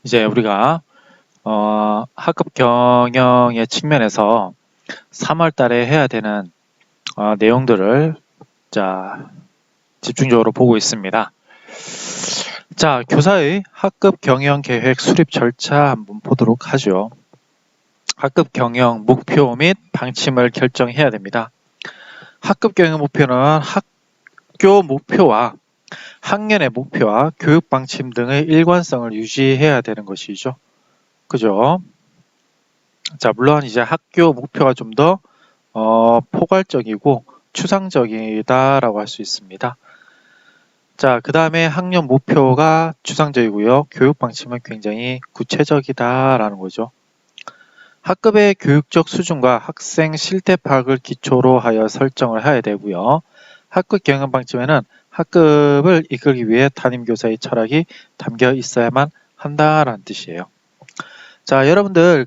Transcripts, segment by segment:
이제 우리가 학급 경영의 측면에서 3월 달에 해야 되는 내용들을 자 집중적으로 보고 있습니다. 자, 교사의 학급 경영 계획 수립 절차 한번 보도록 하죠. 학급 경영 목표 및 방침을 결정해야 됩니다. 학급 경영 목표는 학교 목표와 학년의 목표와 교육 방침 등의 일관성을 유지해야 되는 것이죠. 그죠? 자, 물론 이제 학교 목표가 좀 더 포괄적이고 추상적이다라고 할 수 있습니다. 자, 그 다음에 학년 목표가 추상적이고요. 교육 방침은 굉장히 구체적이다라는 거죠. 학급의 교육적 수준과 학생 실태 파악을 기초로 하여 설정을 해야 되고요. 학급 경영 방침에는 학급을 이끌기 위해 담임교사의 철학이 담겨 있어야만 한다라는 뜻이에요. 자, 여러분들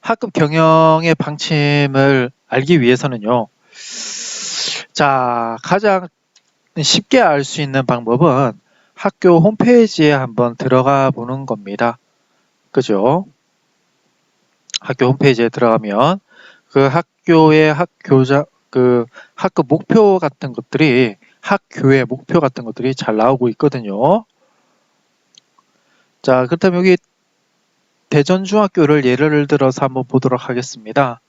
학급 경영의 방침을 알기 위해서는요. 자, 가장 쉽게 알 수 있는 방법은 학교 홈페이지에 한번 들어가 보는 겁니다. 그죠? 학교 홈페이지에 들어가면 그 학교의 학급 목표 같은 것들이 학교의 목표 같은 것들이 잘 나오고 있거든요. 자, 그렇다면 여기 대전중학교를 예를 들어서 한번 보도록 하겠습니다.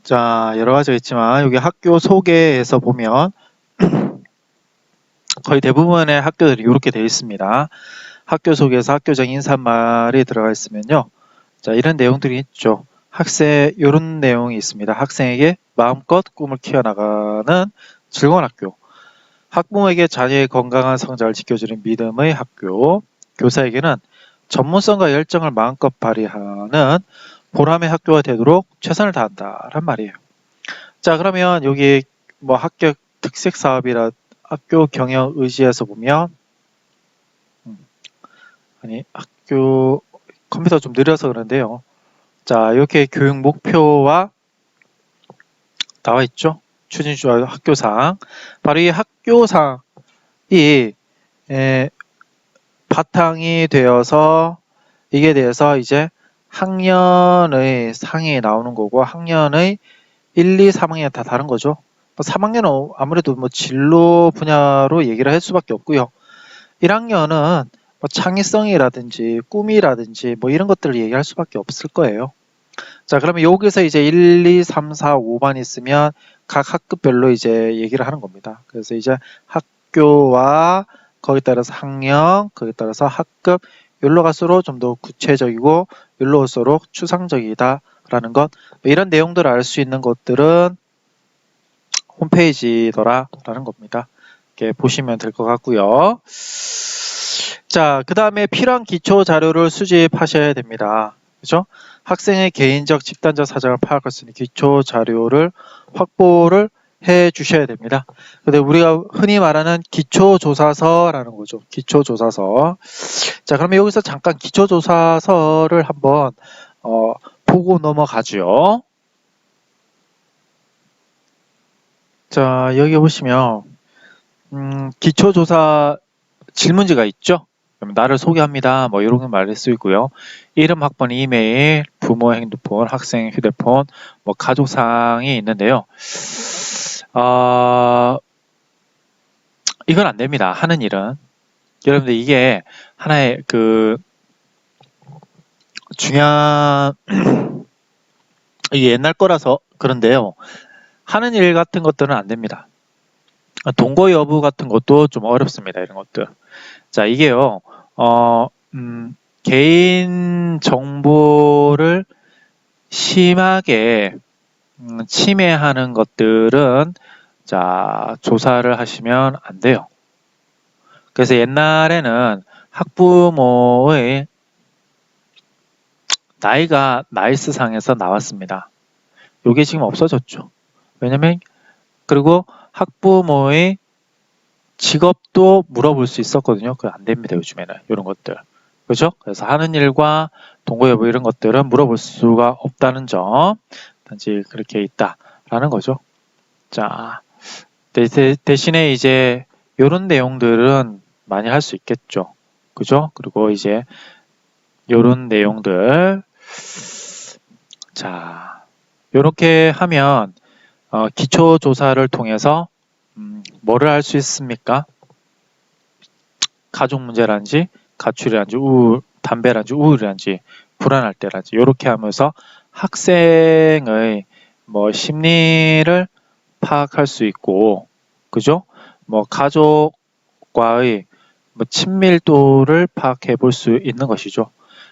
자, 여러 가지가 있지만 여기 학교 소개에서 보면 거의 대부분의 학교들이 이렇게 되어 있습니다. 학교 소개에서 학교적 인사말이 들어가 있으면요. 자, 이런 내용들이 있죠. 이런 내용이 있습니다. 학생에게 마음껏 꿈을 키워나가는 즐거운 학교. 학부모에게 자녀의 건강한 성장을 지켜주는 믿음의 학교. 교사에게는 전문성과 열정을 마음껏 발휘하는 보람의 학교가 되도록 최선을 다한다란 말이에요. 자, 그러면 여기 뭐 학교 특색 사업이라 학교 경영 의지에서 보면 학교 컴퓨터 좀 느려서 그런데요. 자, 이렇게 교육 목표와 나와 있죠. 추진주와 학교상. 바로 이 학교상이 바탕이 되어서 이게 대해서 이제 학년의 상이 나오는 거고 학년의 1, 2, 3학년 다 다른 거죠. 3학년은 아무래도 뭐 진로 분야로 얘기를 할 수밖에 없고요. 1학년은 뭐 창의성이라든지 꿈이라든지 뭐 이런 것들을 얘기할 수밖에 없을 거예요. 자, 그러면 여기서 이제 1, 2, 3, 4, 5반 있으면 각 학급별로 이제 얘기를 하는 겁니다. 그래서 이제 학교와 거기에 따라서 학년, 거기에 따라서 학급, 여기로 갈수록 좀 더 구체적이고 여기로 갈수록 추상적이다라는 것, 이런 내용들을 알 수 있는 것들은 홈페이지더라라는 겁니다. 이렇게 보시면 될 것 같고요. 자, 그 다음에 필요한 기초 자료를 수집하셔야 됩니다. 그죠? 학생의 개인적, 집단적 사정을 파악할 수 있는 기초 자료를 확보를 해 주셔야 됩니다. 근데 우리가 흔히 말하는 기초조사서라는 거죠. 기초조사서. 자, 그러면 여기서 잠깐 기초조사서를 한번 보고 넘어가죠. 자, 여기 보시면 기초조사 질문지가 있죠. 그럼 나를 소개합니다. 뭐 이런 거 말할 수 있고요. 이름, 학번, 이메일, 부모 핸드폰, 학생 휴대폰, 뭐 가족사항이 있는데요. 이건 안 됩니다. 하는 일은. 여러분들 이게 하나의 중요한 이게 옛날 거라서 그런데요. 하는 일 같은 것들은 안 됩니다. 동거 여부 같은 것도 좀 어렵습니다. 이런 것들. 자, 이게요. 개인 정보를 심하게 침해하는 것들은 자, 조사를 하시면 안 돼요. 그래서 옛날에는 학부모의 나이가 나이스상에서 나왔습니다. 이게 지금 없어졌죠. 왜냐면 그리고 학부모의 직업도 물어볼 수 있었거든요. 그거 안 됩니다. 요즘에는 이런 것들. 그렇죠? 그래서 하는 일과 동거 여부 이런 것들은 물어볼 수가 없다는 점 단지 그렇게 있다라는 거죠. 자, 대신에 이제 요런 내용들은 많이 할 수 있겠죠. 그죠? 그리고 이제 요런 내용들. 자, 요렇게 하면 기초조사를 통해서 뭐를 할 수 있습니까? 가족 문제라든지 가출이라든지 담배라든지 우울이라든지 불안할 때라든지 요렇게 하면서 학생의 뭐 심리를 파악할 수 있고, 그죠? 뭐 가족과의 뭐 친밀도를 파악해 볼 수 있는 것이죠.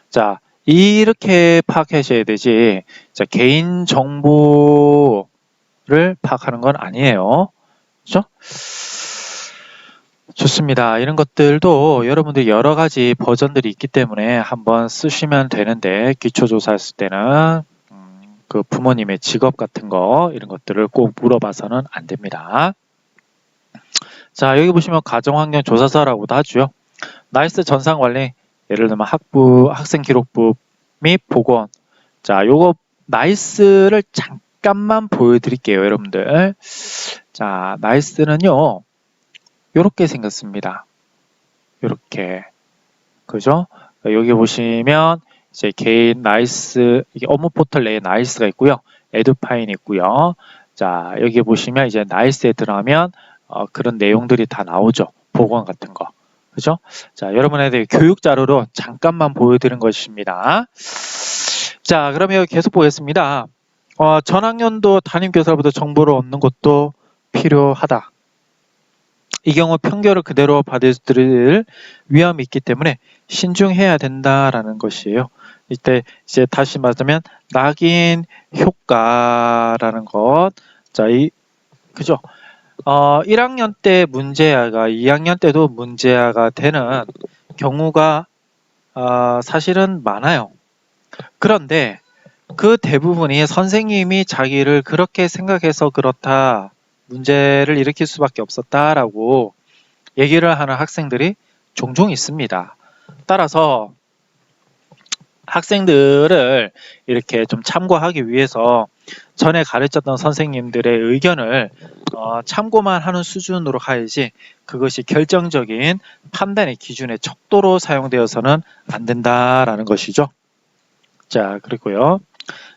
자, 이렇게 파악하셔야 되지. 자, 개인 정보를 파악하는 건 아니에요. 그죠? 좋습니다. 이런 것들도 여러분들이 여러 가지 버전들이 있기 때문에 한번 쓰시면 되는데, 기초조사 했을 때는 그 부모님의 직업 같은 거 이런 것들을 꼭 물어봐서는 안 됩니다. 자, 여기 보시면 가정환경조사서라고도 하죠. 나이스 전산관리, 예를 들면 학부, 학생기록부 및 보건. 자, 요거 나이스를 잠깐만 보여드릴게요, 여러분들. 자, 나이스는요, 요렇게 생겼습니다. 요렇게. 그죠? 여기 보시면 이제 개인 나이스, 이게 업무 포털 내에 나이스가 있고요. 에듀파인이 있고요. 자, 여기 보시면 이제 나이스에 들어가면 그런 내용들이 다 나오죠. 보건 같은 거. 그죠? 자, 여러분에게 교육 자료로 잠깐만 보여드린 것입니다. 자, 그러면 계속 보겠습니다. 전학년도 담임교사로부터 정보를 얻는 것도 필요하다. 이 경우 편결을 그대로 받아들일 위험이 있기 때문에 신중해야 된다라는 것이에요. 이때 이제 다시 말하자면 낙인 효과라는 것. 자, 그죠? 1학년 때 문제아가 2학년 때도 문제아가 되는 경우가 사실은 많아요. 그런데 그 대부분이 선생님이 자기를 그렇게 생각해서 그렇다, 문제를 일으킬 수밖에 없었다라고 얘기를 하는 학생들이 종종 있습니다. 따라서 학생들을 이렇게 좀 참고하기 위해서 전에 가르쳤던 선생님들의 의견을 참고만 하는 수준으로 가야지, 그것이 결정적인 판단의 기준의 척도로 사용되어서는 안 된다라는 것이죠. 자, 그리고요.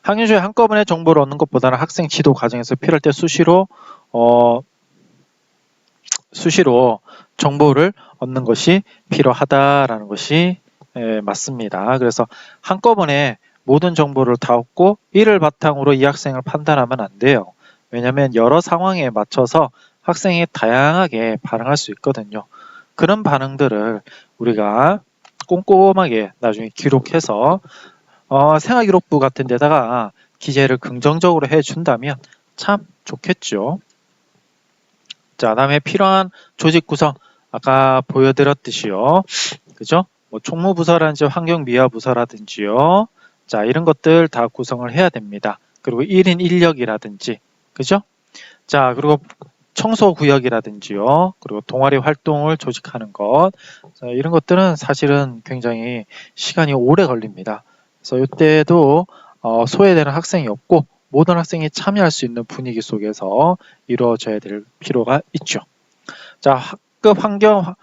학년 중에 한꺼번에 정보를 얻는 것보다는 학생 지도 과정에서 필요할 때 수시로 정보를 얻는 것이 필요하다라는 것이 맞습니다. 그래서 한꺼번에 모든 정보를 다 얻고 이를 바탕으로 이 학생을 판단하면 안 돼요. 왜냐하면 여러 상황에 맞춰서 학생이 다양하게 반응할 수 있거든요. 그런 반응들을 우리가 꼼꼼하게 나중에 기록해서 생활기록부 같은 데다가 기재를 긍정적으로 해준다면 참 좋겠죠. 자, 다음에 필요한 조직 구성, 아까 보여드렸듯이요. 그죠? 뭐 총무부서라든지 환경미화부서라든지요. 자, 이런 것들 다 구성을 해야 됩니다. 그리고 1인 1역이라든지, 그죠? 자, 그리고 청소구역이라든지요. 그리고 동아리 활동을 조직하는 것. 자, 이런 것들은 사실은 굉장히 시간이 오래 걸립니다. 그래서 이때도 소외되는 학생이 없고 모든 학생이 참여할 수 있는 분위기 속에서 이루어져야 될 필요가 있죠. 자, 학급 환경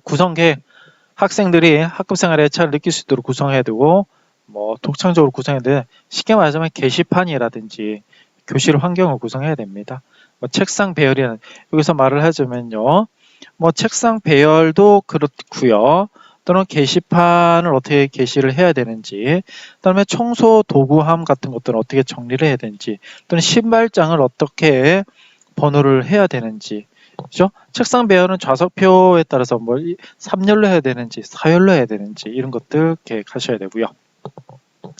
구성 계획. 학생들이 학급 생활에 애착을 느낄 수 있도록 구성해야 되고, 뭐 독창적으로 구성해야 되는데, 쉽게 말하자면 게시판이라든지 교실 환경을 구성해야 됩니다. 뭐 책상 배열이라는, 여기서 말을 하자면요, 뭐 책상 배열도 그렇고요. 또는 게시판을 어떻게 게시를 해야 되는지, 그다음에 청소 도구함 같은 것들은 어떻게 정리를 해야 되는지, 또는 신발장을 어떻게 번호를 해야 되는지, 그죠? 책상 배열은 좌석표에 따라서 뭐 3열로 해야 되는지 4열로 해야 되는지 이런 것들 계획하셔야 되고요.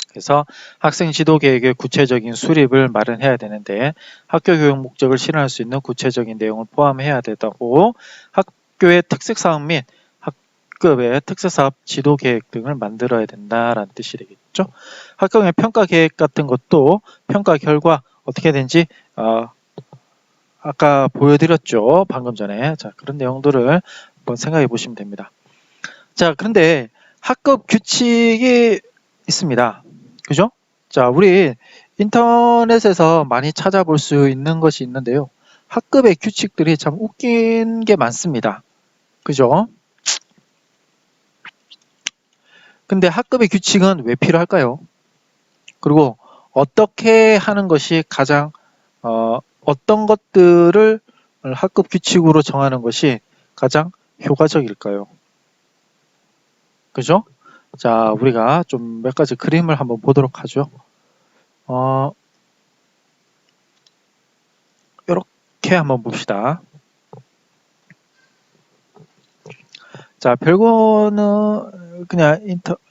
그래서 학생 지도 계획의 구체적인 수립을 마련해야 되는데, 학교 교육 목적을 실현할 수 있는 구체적인 내용을 포함해야 되고, 학교의 특색사업 및 학급의 특색사업 지도 계획 등을 만들어야 된다라는 뜻이 되겠죠. 학급의 평가 계획 같은 것도 평가 결과 어떻게 되는지 아까 보여드렸죠. 방금 전에. 자, 그런 내용들을 한번 생각해 보시면 됩니다. 자, 그런데 학급 규칙이 있습니다. 그죠? 자, 우리 인터넷에서 많이 찾아볼 수 있는 것이 있는데요. 학급의 규칙들이 참 웃긴 게 많습니다. 그죠? 근데 학급의 규칙은 왜 필요할까요? 그리고 어떻게 하는 것이 가장 어떤 것들을 학급 규칙으로 정하는 것이 가장 효과적일까요? 그죠? 자, 우리가 좀 몇 가지 그림을 한번 보도록 하죠. 이렇게 한번 봅시다. 자, 별거는 그냥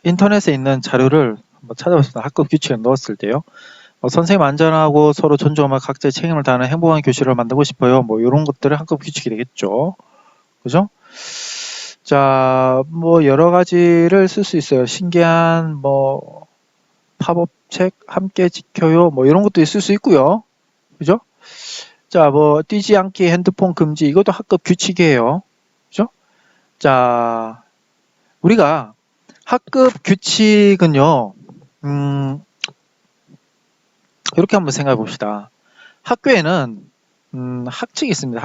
인터넷에 있는 자료를 한번 찾아봤습니다. 학급 규칙을 넣었을 때요. 선생님 안전하고 서로 존중하며 각자의 책임을 다하는 행복한 교실을 만들고 싶어요. 뭐 이런 것들은 학급 규칙이 되겠죠. 그죠? 자, 뭐 여러 가지를 쓸 수 있어요. 신기한 뭐 팝업책 함께 지켜요. 뭐 이런 것도 있을 수 있고요. 그죠? 자, 뭐 뛰지 않기 핸드폰 금지 이것도 학급 규칙이에요. 그죠? 자, 우리가 학급 규칙은요. 이렇게 한번 생각해 봅시다. 학교에는 학칙이 있습니다.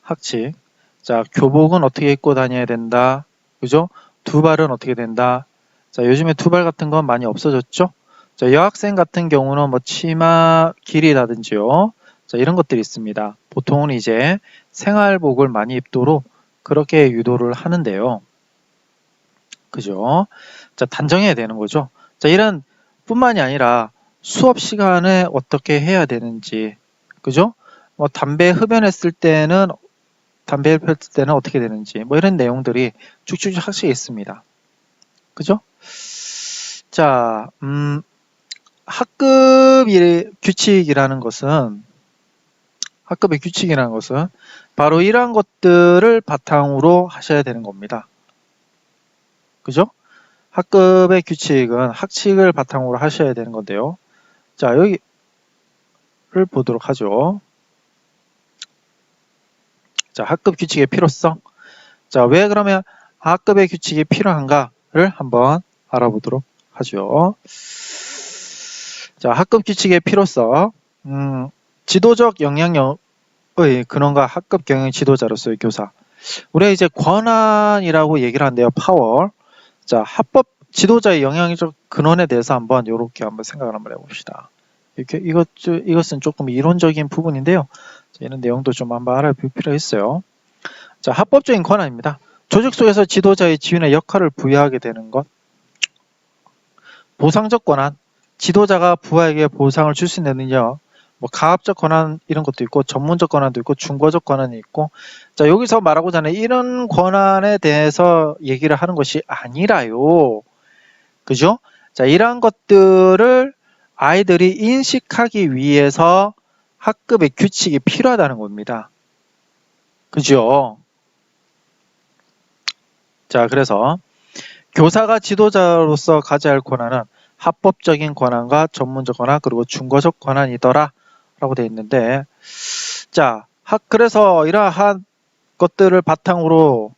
학칙. 자, 교복은 어떻게 입고 다녀야 된다. 그죠? 두발은 어떻게 된다. 자, 요즘에 두발 같은 건 많이 없어졌죠? 자, 여학생 같은 경우는 뭐 치마 길이라든지요. 자, 이런 것들이 있습니다. 보통은 이제 생활복을 많이 입도록 그렇게 유도를 하는데요. 그죠? 자, 단정해야 되는 거죠. 자, 이런 뿐만이 아니라 수업 시간에 어떻게 해야 되는지, 그죠? 뭐 담배 흡연했을 때는 어떻게 되는지, 뭐 이런 내용들이 쭉쭉쭉 학식에 있습니다. 그죠? 자, 학급의 규칙이라는 것은 바로 이러한 것들을 바탕으로 하셔야 되는 겁니다. 그죠? 학급의 규칙은 학칙을 바탕으로 하셔야 되는 건데요. 자, 여기를 보도록 하죠. 자, 학급 규칙의 필요성. 자, 왜 그러면 학급의 규칙이 필요한가를 한번 알아보도록 하죠. 자, 학급 규칙의 필요성. 지도적 영향력의 근원과 학급 경영 지도자로서의 교사. 우리가 이제 권한이라고 얘기를 하는데요. 파워. 자, 합법 지도자의 영향적 근원에 대해서 한번 이렇게 한번 생각을 한번 해봅시다. 이것은 조금 이론적인 부분인데요. 자, 이런 내용도 좀 한번 알아볼 필요가 있어요. 자, 합법적인 권한입니다. 조직 속에서 지도자의 지위나 역할을 부여하게 되는 것. 보상적 권한. 지도자가 부하에게 보상을 줄 수 있는 능력. 뭐 가압적 권한 이런 것도 있고 전문적 권한도 있고 중거적 권한이 있고 자 여기서 말하고자 하는 이런 권한에 대해서 얘기를 하는 것이 아니라요. 그죠? 자 이러한 것들을 아이들이 인식하기 위해서 학급의 규칙이 필요하다는 겁니다. 그죠? 자 그래서 교사가 지도자로서 가져야 할 권한은 합법적인 권한과 전문적 권한 그리고 중거적 권한이더라 라고 되어 있는데 자 그래서 이러한 것들을 바탕으로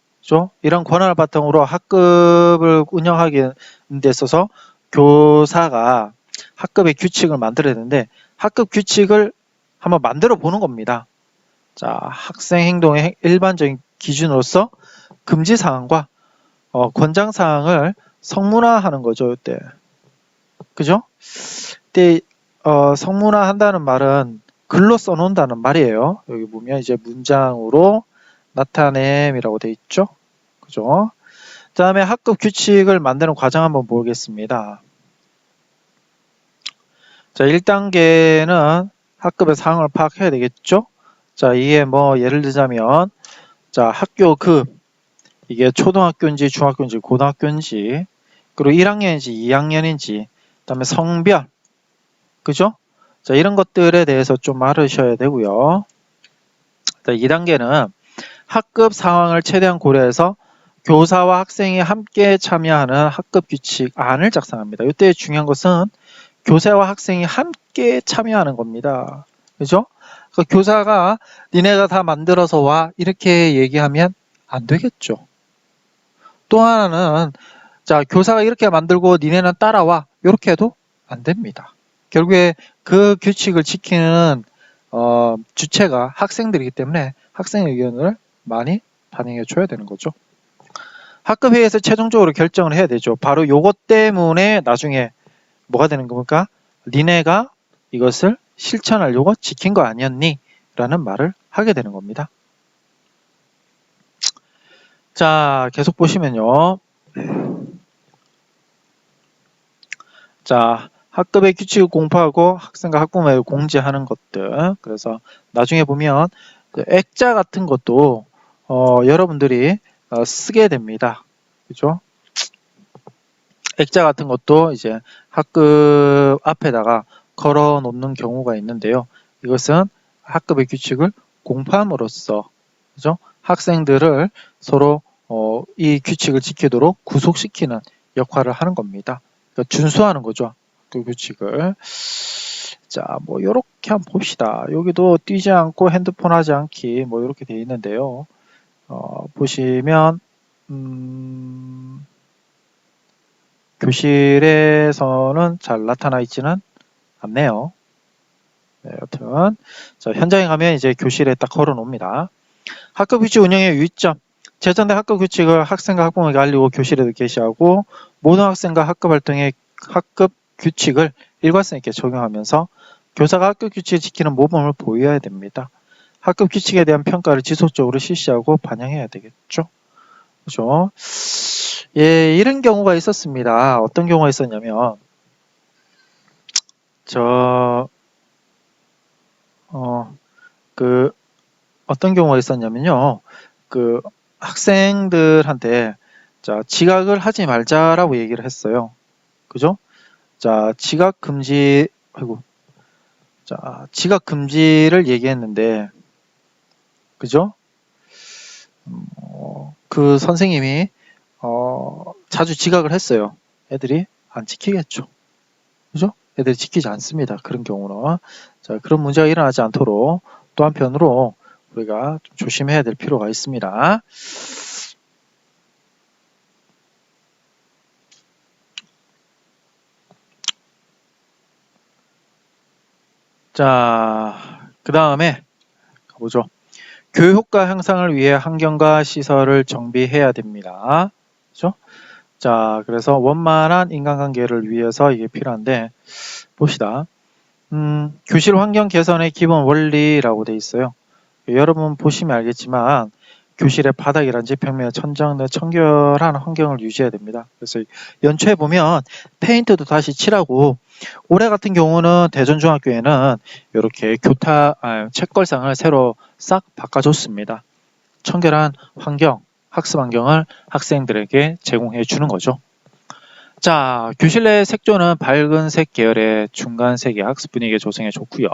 이런 권한을 바탕으로 학급을 운영하기 데 있어서 교사가 학급의 규칙을 만들어야 되는데 학급 규칙을 한번 만들어 보는 겁니다. 자 학생 행동의 일반적인 기준으로서 금지 사항과 권장 사항을 성문화하는 거죠. 이때 그죠? 이때 성문화 한다는 말은 글로 써놓는다는 말이에요. 여기 보면 이제 문장으로 나타냄이라고 되어 있죠. 그죠? 그 다음에 학급 규칙을 만드는 과정 한번 보겠습니다. 자, 1단계는 학급의 상황을 파악해야 되겠죠? 자, 이게 뭐 예를 들자면 자, 학교급 이게 초등학교인지 중학교인지 고등학교인지 그리고 1학년인지 2학년인지 그다음에 성별 그죠? 자, 이런 것들에 대해서 좀 알으셔야 되고요. 자, 2단계는 학급 상황을 최대한 고려해서 교사와 학생이 함께 참여하는 학급 규칙안을 작성합니다. 이때 중요한 것은 교사와 학생이 함께 참여하는 겁니다. 그죠? 그 교사가 니네가 다 만들어서 와 이렇게 얘기하면 안 되겠죠. 또 하나는 자 교사가 이렇게 만들고 니네는 따라와 이렇게 해도 안 됩니다. 결국에 그 규칙을 지키는 주체가 학생들이기 때문에 학생 의견을 많이 반영해 줘야 되는 거죠. 학급회의에서 최종적으로 결정을 해야 되죠. 바로 요것 때문에 나중에 뭐가 되는 겁니까? 니네가 이것을 실천하려고 지킨 거 아니었니? 라는 말을 하게 되는 겁니다. 자, 계속 보시면요. 자, 학급의 규칙을 공부하고 학생과 학부모에 공지하는 것들. 그래서 나중에 보면 액자 같은 것도 여러분들이 쓰게 됩니다. 그죠? 액자 같은 것도 이제 학급 앞에다가 걸어 놓는 경우가 있는데요. 이것은 학급의 규칙을 공부함으로써 그죠? 학생들을 서로 이 규칙을 지키도록 구속시키는 역할을 하는 겁니다. 그러니까 준수하는 거죠. 그 규칙을. 자, 뭐 요렇게 한번 봅시다. 여기도 뛰지 않고 핸드폰 하지 않기 뭐 이렇게 되어 있는데요. 보시면 교실에서는 잘 나타나 있지는 않네요. 네, 여튼 자, 현장에 가면 이제 교실에 딱 걸어 놓습니다. 학급 규칙 운영의 유의점. 제정된 학급 규칙을 학생과 학부모에게 알리고 교실에도 게시하고 모든 학생과 학급 활동의 학급 규칙을 일관성 있게 적용하면서 교사가 학급 규칙을 지키는 모범을 보여야 됩니다. 학급 규칙에 대한 평가를 지속적으로 실시하고 반영해야 되겠죠. 그죠? 예, 이런 경우가 있었습니다. 어떤 경우가 있었냐면 어떤 경우가 있었냐면요. 학생들한테 자, 지각을 하지 말자라고 얘기를 했어요. 그죠? 자, 지각 금지를 얘기했는데, 그죠? 그 선생님이, 자주 지각을 했어요. 애들이 안 지키겠죠. 그죠? 애들이 지키지 않습니다. 그런 경우는. 자, 그런 문제가 일어나지 않도록 또 한편으로 우리가 좀 조심해야 될 필요가 있습니다. 자, 그 다음에 가보죠. 교육 효과 향상을 위해 환경과 시설을 정비해야 됩니다. 그죠? 자, 그래서 원만한 인간관계를 위해서 이게 필요한데, 봅시다. 교실 환경 개선의 기본 원리라고 돼 있어요. 여러분 보시면 알겠지만, 교실의 바닥이란지 벽면, 천장 등 청결한 환경을 유지해야 됩니다. 그래서 연초에 보면 페인트도 다시 칠하고, 올해 같은 경우는 대전중학교에는 이렇게 책걸상을 새로 싹 바꿔줬습니다. 청결한 환경, 학습 환경을 학생들에게 제공해 주는 거죠. 자, 교실 내 색조는 밝은색 계열의 중간색이 학습 분위기 조성에 좋고요.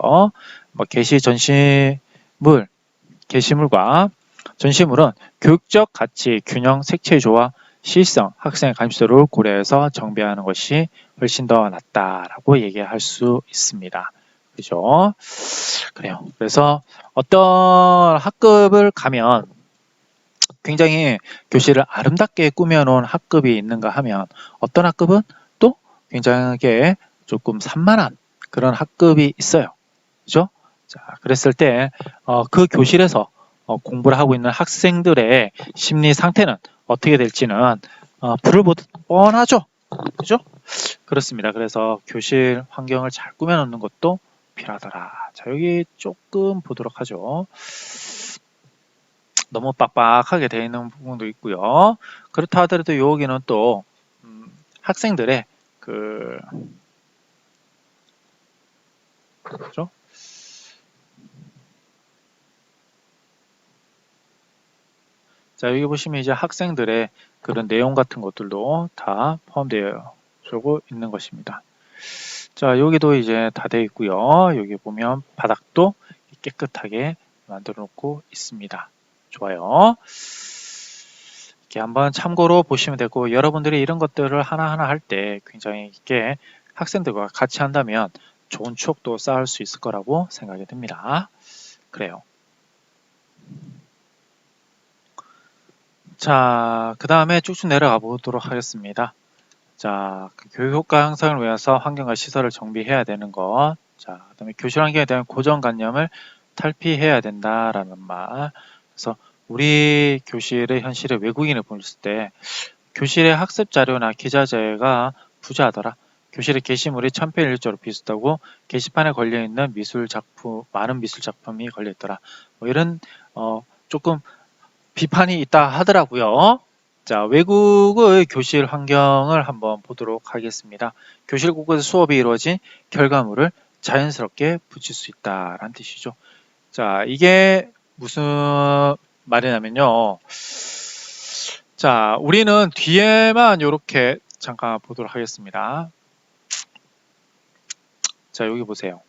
게시물과 전시물은 교육적 가치, 균형, 색채의 조화, 시의성, 학생의 감시도를 고려해서 정비하는 것이 훨씬 더 낫다라고 얘기할 수 있습니다. 그죠? 그래요. 그래서 어떤 학급을 가면 굉장히 교실을 아름답게 꾸며놓은 학급이 있는가 하면 어떤 학급은 또 굉장하게 조금 산만한 그런 학급이 있어요. 그죠? 자, 그랬을 때 그 교실에서 공부를 하고 있는 학생들의 심리 상태는 어떻게 될지는 불을 보듯 뻔하죠. 그죠? 그렇습니다. 그래서 교실 환경을 잘 꾸며놓는 것도 필요하더라. 자, 여기 조금 보도록 하죠. 너무 빡빡하게 되어 있는 부분도 있고요. 그렇다 하더라도 여기는 또 학생들의 그렇죠? 자, 여기 보시면 이제 학생들의 그런 내용 같은 것들도 다 포함되어 있는 것입니다. 자, 여기도 이제 다 되어 있고요. 여기 보면 바닥도 깨끗하게 만들어 놓고 있습니다. 좋아요. 이렇게 한번 참고로 보시면 되고, 여러분들이 이런 것들을 하나하나 할 때 굉장히 이렇게 학생들과 같이 한다면 좋은 추억도 쌓을 수 있을 거라고 생각이 듭니다. 그래요. 자, 그 다음에 쭉쭉 내려가 보도록 하겠습니다. 자, 교육 효과 향상을 위해서 환경과 시설을 정비해야 되는 것. 자, 그다음에 교실 환경에 대한 고정관념을 탈피해야 된다라는 말. 그래서 우리 교실의 현실에 외국인을 보냈을 때 교실의 학습 자료나 기자재가 부재하더라. 교실의 게시물이 천편일조로 비슷하고 게시판에 걸려있는 미술 작품, 많은 미술 작품이 걸려있더라. 뭐 이런 조금 비판이 있다 하더라고요. 자, 외국의 교실 환경을 한번 보도록 하겠습니다. 교실 곳곳에 수업이 이루어진 결과물을 자연스럽게 붙일 수 있다라는 뜻이죠. 자, 이게 무슨 말이냐면요. 자, 우리는 뒤에만 이렇게 잠깐 보도록 하겠습니다. 자, 여기 보세요.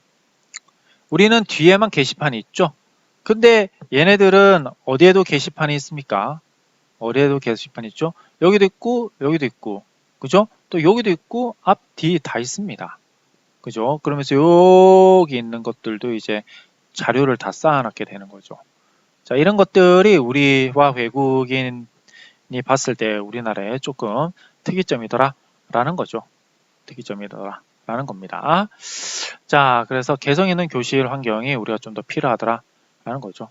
우리는 뒤에만 게시판이 있죠. 근데 얘네들은 어디에도 게시판이 있습니까? 어디에도 게시판이 있죠. 여기도 있고 여기도 있고, 그죠? 또 여기도 있고 앞, 뒤 다 있습니다. 그죠? 그러면서 여기 있는 것들도 이제 자료를 다 쌓아놨게 되는 거죠. 자, 이런 것들이 우리와 외국인이 봤을 때 우리나라의 조금 특이점이더라 라는 거죠. 특이점이더라 라는 겁니다. 자, 그래서 개성 있는 교실 환경이 우리가 좀 더 필요하더라 라는 거죠.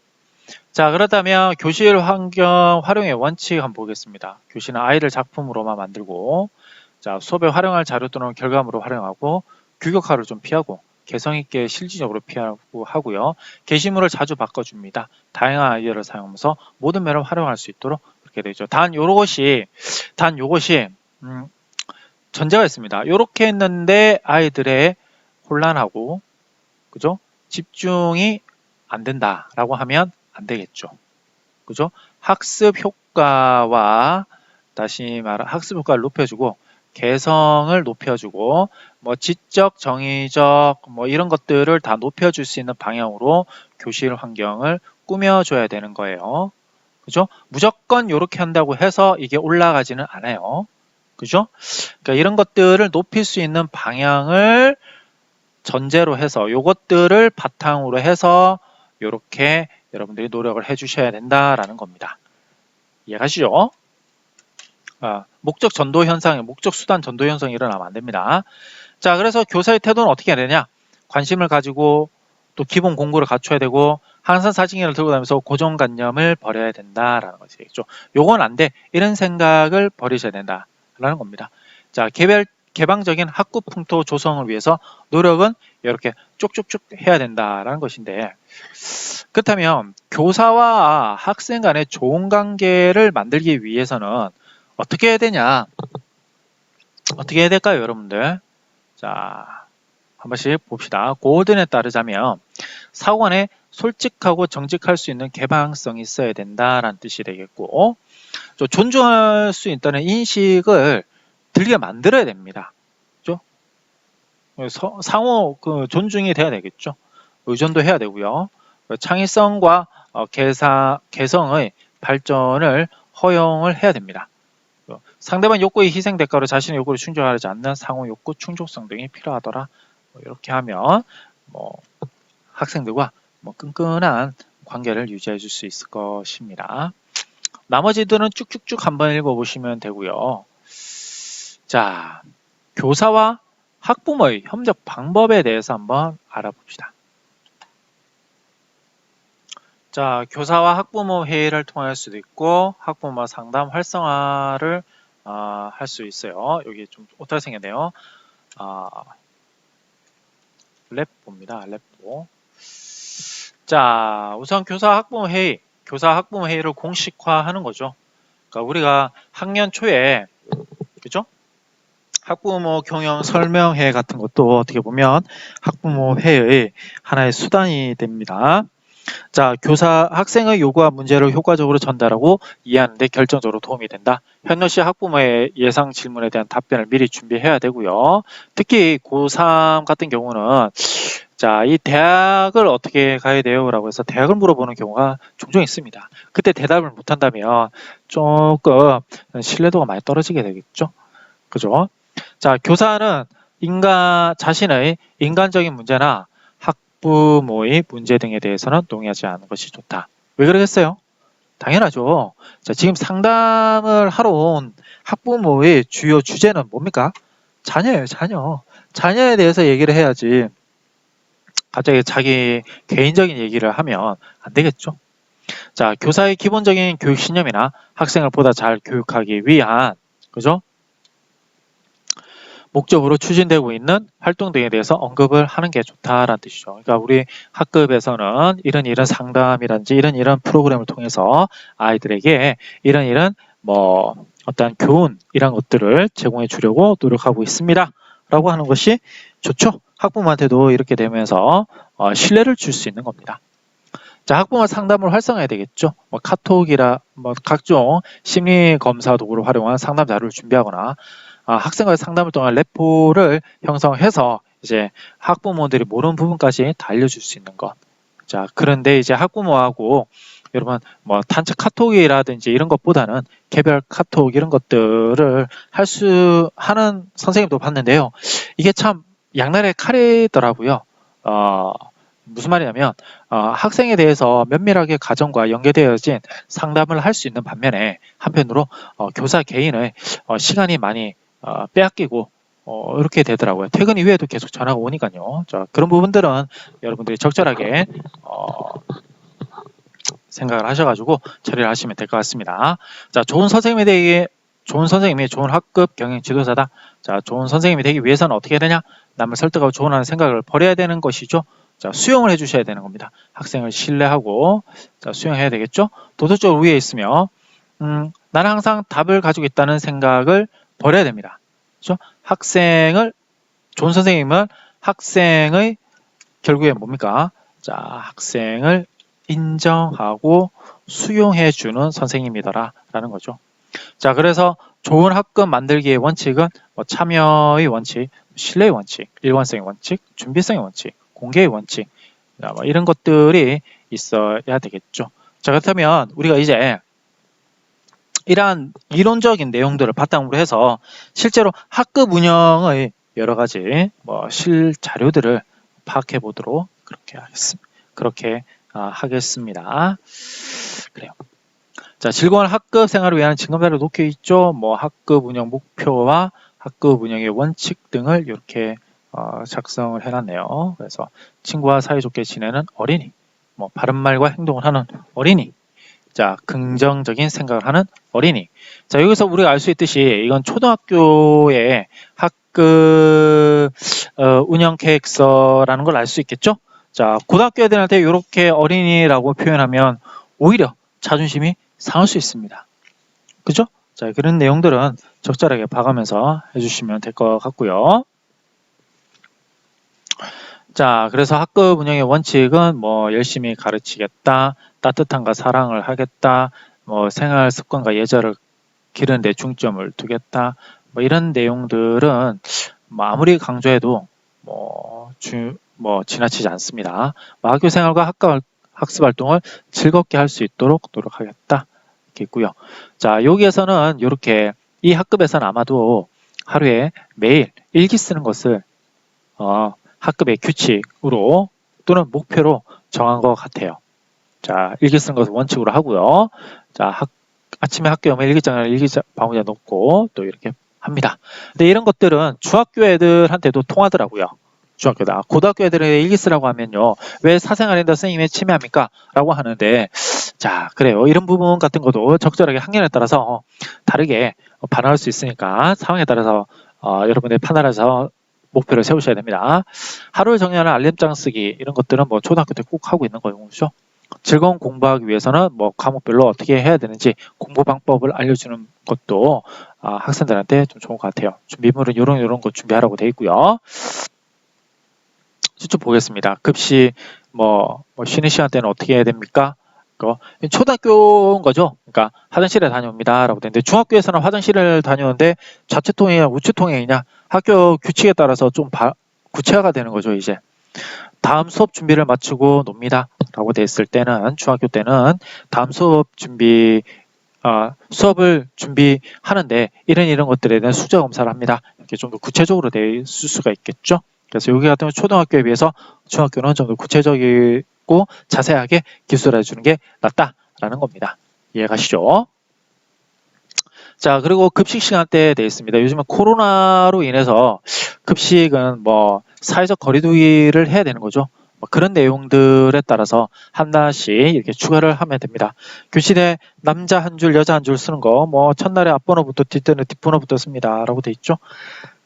자, 그렇다면 교실 환경 활용의 원칙 한번 보겠습니다. 교실은 아이들 작품으로만 만들고, 자, 수업에 활용할 자료 또는 결과물을 활용하고, 규격화를 좀 피하고, 개성 있게 실질적으로 피하고 하고요. 게시물을 자주 바꿔줍니다. 다양한 아이디어를 사용하면서 모든 면을 활용할 수 있도록 그렇게 되죠. 단 요것이 전제가 있습니다. 이렇게 했는데 아이들의 혼란하고, 그죠? 집중이 안 된다라고 하면 안 되겠죠. 그죠? 학습 효과와 다시 말하 학습 효과를 높여주고 개성을 높여주고 뭐 지적, 정의적 뭐 이런 것들을 다 높여줄 수 있는 방향으로 교실 환경을 꾸며줘야 되는 거예요. 그죠? 무조건 이렇게 한다고 해서 이게 올라가지는 않아요. 그죠? 그러니까 이런 것들을 높일 수 있는 방향을 전제로 해서 요것들을 바탕으로 해서 이렇게 여러분들이 노력을 해 주셔야 된다라는 겁니다. 이해가시죠? 목적 전도 현상, 목적 수단 전도 현상이 일어나면 안 됩니다. 자, 그래서 교사의 태도는 어떻게 해야 되냐? 관심을 가지고 또 기본 공부를 갖춰야 되고 항상 사진기를 들고 다니면서 고정관념을 버려야 된다라는 것이겠죠. 요건 안 돼. 이런 생각을 버리셔야 된다라는 겁니다. 자, 개방적인 학구 풍토 조성을 위해서 노력은 이렇게 쭉쭉쭉 해야 된다라는 것인데, 그렇다면 교사와 학생 간의 좋은 관계를 만들기 위해서는 어떻게 해야 되냐? 어떻게 해야 될까요, 여러분들? 자, 한 번씩 봅시다. 고든에 따르자면 사고관에 솔직하고 정직할 수 있는 개방성이 있어야 된다라는 뜻이 되겠고, 존중할 수 있다는 인식을 들게 만들어야 됩니다. 그죠? 상호 존중이 돼야 되겠죠. 의존도 해야 되고요. 창의성과 개성의 발전을 허용을 해야 됩니다. 상대방 욕구의 희생 대가로 자신의 욕구를 충족하지 않는 상호 욕구 충족성 등이 필요하더라. 이렇게 하면 학생들과 끈끈한 관계를 유지해 줄 수 있을 것입니다. 나머지들은 쭉쭉쭉 한번 읽어보시면 되고요. 자, 교사와 학부모의 협력 방법에 대해서 한번 알아봅시다. 자, 교사와 학부모 회의를 통할 수도 있고 학부모 상담 활성화를 할 수 있어요. 여기 좀 어떻게 생겼네요. 랩보입니다. 랩보. 자, 우선 교사 학부모 회의를 공식화하는 거죠. 그러니까 우리가 학년 초에 그죠? 학부모 경영 설명회 같은 것도 어떻게 보면 학부모 회의 하나의 수단이 됩니다. 자, 학생의 요구와 문제를 효과적으로 전달하고 이해하는 데 결정적으로 도움이 된다. 현노시 학부모의 예상 질문에 대한 답변을 미리 준비해야 되고요. 특히 고3 같은 경우는 자, 이 대학을 어떻게 가야 돼요? 라고 해서 대학을 물어보는 경우가 종종 있습니다. 그때 대답을 못한다면 조금 신뢰도가 많이 떨어지게 되겠죠? 그죠? 자, 교사는 자신의 인간적인 문제나 학부모의 문제 등에 대해서는 동의하지 않는 것이 좋다. 왜 그러겠어요? 당연하죠. 자, 지금 상담을 하러 온 학부모의 주요 주제는 뭡니까? 자녀예요, 자녀. 자녀에 대해서 얘기를 해야지. 갑자기 자기 개인적인 얘기를 하면 안 되겠죠. 자, 교사의 기본적인 교육 신념이나 학생을 보다 잘 교육하기 위한, 그죠? 목적으로 추진되고 있는 활동 등에 대해서 언급을 하는 게 좋다라는 뜻이죠. 그러니까 우리 학급에서는 이런 상담이란지 이런 프로그램을 통해서 아이들에게 이런 뭐 어떤 교훈 이런 것들을 제공해 주려고 노력하고 있습니다. 라고 하는 것이 좋죠. 학부모한테도 이렇게 되면서 신뢰를 줄 수 있는 겁니다. 자, 학부모 상담을 활성화해야 되겠죠. 뭐 카톡이라 뭐 각종 심리 검사 도구를 활용한 상담 자료를 준비하거나 학생과의 상담을 통한 레포를 형성해서 이제 학부모들이 모르는 부분까지 다 알려줄 수 있는 것. 자, 그런데 이제 학부모하고 여러분 뭐 단체 카톡이라든지 이런 것보다는 개별 카톡 이런 것들을 하는 선생님도 봤는데요. 이게 참 양날의 칼이더라고요. 무슨 말이냐면 학생에 대해서 면밀하게 가정과 연계되어진 상담을 할 수 있는 반면에 한편으로 교사 개인의 시간이 많이 빼앗기고 이렇게 되더라고요. 퇴근 이후에도 계속 전화가 오니까요. 자, 그런 부분들은 여러분들이 적절하게 생각을 하셔가지고 처리를 하시면 될 것 같습니다. 자, 좋은 선생님이 좋은 학급 경영 지도자다. 자, 좋은 선생님이 되기 위해서는 어떻게 해야 되냐? 남을 설득하고 조언하는 생각을 버려야 되는 것이죠. 자, 수용을 해주셔야 되는 겁니다. 학생을 신뢰하고 자, 수용해야 되겠죠. 도덕적으로 위에 있으며 나는 항상 답을 가지고 있다는 생각을 버려야 됩니다. 그렇죠? 좋은 선생님은 학생의 결국에 뭡니까? 자, 학생을 인정하고 수용해주는 선생님이더라 라는 거죠. 자, 그래서 좋은 학급 만들기의 원칙은 뭐 참여의 원칙, 신뢰의 원칙, 일관성의 원칙, 준비성의 원칙, 공개의 원칙 뭐 이런 것들이 있어야 되겠죠. 자, 그렇다면 우리가 이제 이러한 이론적인 내용들을 바탕으로 해서 실제로 학급 운영의 여러 가지 실자료들을 파악해 보도록 그렇게 하겠습니다. 그래요. 자, 즐거운 학급 생활을 위한 징검다리로 놓여 있죠. 뭐 학급 운영 목표와 학급 운영의 원칙 등을 이렇게 작성을 해놨네요. 그래서 친구와 사이좋게 지내는 어린이, 뭐 바른 말과 행동을 하는 어린이, 자, 긍정적인 생각을 하는 어린이. 자, 여기서 우리가 알 수 있듯이 이건 초등학교의 학급 운영 계획서라는 걸 알 수 있겠죠? 자, 고등학교 애들한테 이렇게 어린이라고 표현하면 오히려 자존심이 상할 수 있습니다. 그죠? 자, 그런 내용들은 적절하게 봐가면서 해주시면 될 것 같고요. 자, 그래서 학급 운영의 원칙은 뭐 열심히 가르치겠다, 따뜻함과 사랑을 하겠다, 뭐 생활 습관과 예절을 기르는 데 중점을 두겠다, 뭐 이런 내용들은 뭐 아무리 강조해도 지나치지 않습니다. 학교 생활과 학습 활동을 즐겁게 할 수 있도록 노력하겠다. 이렇게 있고요. 자, 여기에서는 이렇게 이 학급에서는 아마도 하루에 매일 일기 쓰는 것을 학급의 규칙으로 또는 목표로 정한 것 같아요. 자, 일기 쓰는 것을 원칙으로 하고요. 자, 아침에 학교 오면 일기장을 바구니에 놓고 또 이렇게 합니다. 근데 이런 것들은 중학교 애들한테도 통하더라고요. 중학교다. 고등학교 애들에 일기 쓰라고 하면요. 왜 사생활인데 선생님이 침해합니까? 라고 하는데, 자, 그래요. 이런 부분 같은 것도 적절하게 학년에 따라서 다르게 반응할 수 있으니까 상황에 따라서 여러분들이 판단해서 목표를 세우셔야 됩니다. 하루를 정리하는 알림장 쓰기 이런 것들은 뭐 초등학교 때 꼭 하고 있는 거죠. 즐거운 공부하기 위해서는 뭐 과목별로 어떻게 해야 되는지 공부 방법을 알려주는 것도 학생들한테 좀 좋은 것 같아요. 준비물은 이런 거 준비하라고 되어 있고요. 쭉 보겠습니다. 급식 쉬는 시간 때는 어떻게 해야 됩니까? 초등학교인 거죠. 그러니까 화장실에 다녀옵니다. 라고 되는데 중학교에서는 화장실을 다녀오는데 좌체통행이냐 우체통행이냐 학교 규칙에 따라서 좀 구체화가 되는 거죠. 이제 다음 수업 준비를 마치고 놉니다. 라고 돼 있을 때는 중학교 때는 다음 수업 수업을 준비하는데 이런 것들에 대한 수저 검사를 합니다. 이렇게 좀 더 구체적으로 돼 있을 수가 있겠죠. 그래서 여기 같은 경우 초등학교에 비해서 중학교는 좀 더 구체적이고 자세하게 기술해 주는 게 낫다라는 겁니다. 이해가시죠? 자, 그리고 급식 시간대에 되어 있습니다. 요즘은 코로나로 인해서 급식은 사회적 거리두기를 해야 되는 거죠. 뭐 그런 내용들에 따라서 하나씩 이렇게 추가를 하면 됩니다. 교실에 남자 한 줄, 여자 한 줄 쓰는 거, 뭐 첫날에 앞번호부터 뒷번호부터 씁니다. 라고 돼 있죠.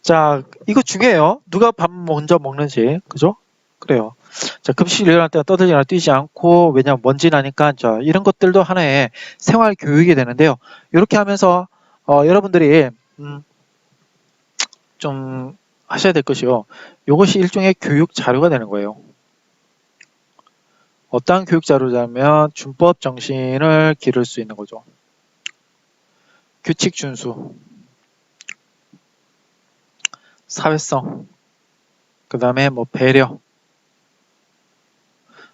자, 이거 중요해요. 누가 밥 먼저 먹는지, 그죠? 그래요. 자, 급식 일어날 때 떠들거나 뛰지 않고, 왜냐면 먼지 나니까, 자, 이런 것들도 하나의 생활 교육이 되는데요. 이렇게 하면서, 여러분들이, 좀 하셔야 될 것이요. 이것이 일종의 교육 자료가 되는 거예요. 어떠한 교육 자료냐면, 준법 정신을 기를 수 있는 거죠. 규칙 준수, 사회성, 그 다음에 뭐 배려,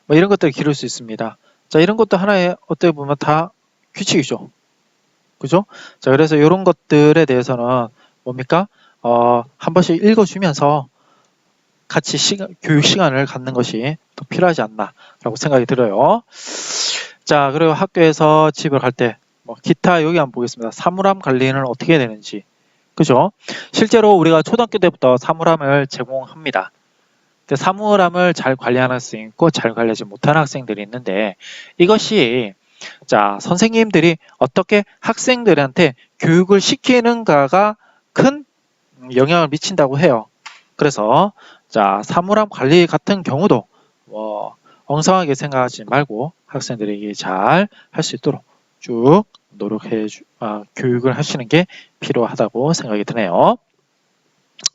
뭐 이런 것들을 기를 수 있습니다. 자, 이런 것도 하나의 어떻게 보면 다 규칙이죠. 그죠? 자, 그래서 이런 것들에 대해서는 뭡니까? 한 번씩 읽어주면서 같이 교육 시간을 갖는 것이 더 필요하지 않나라고 생각이 들어요. 자, 그리고 학교에서 집을 갈 때, 뭐 기타 여기 한번 보겠습니다. 사물함 관리는 어떻게 되는지. 그죠? 실제로 우리가 초등학교 때부터 사물함을 제공합니다. 근데 사물함을 잘 관리하는 학생이 있고 잘 관리하지 못하는 학생들이 있는데 이것이 자 선생님들이 어떻게 학생들한테 교육을 시키는가가 큰 영향을 미친다고 해요. 그래서 자 사물함 관리 같은 경우도 엉성하게 생각하지 말고 학생들에게 잘 할 수 있도록 쭉 교육을 하시는 게 필요하다고 생각이 드네요.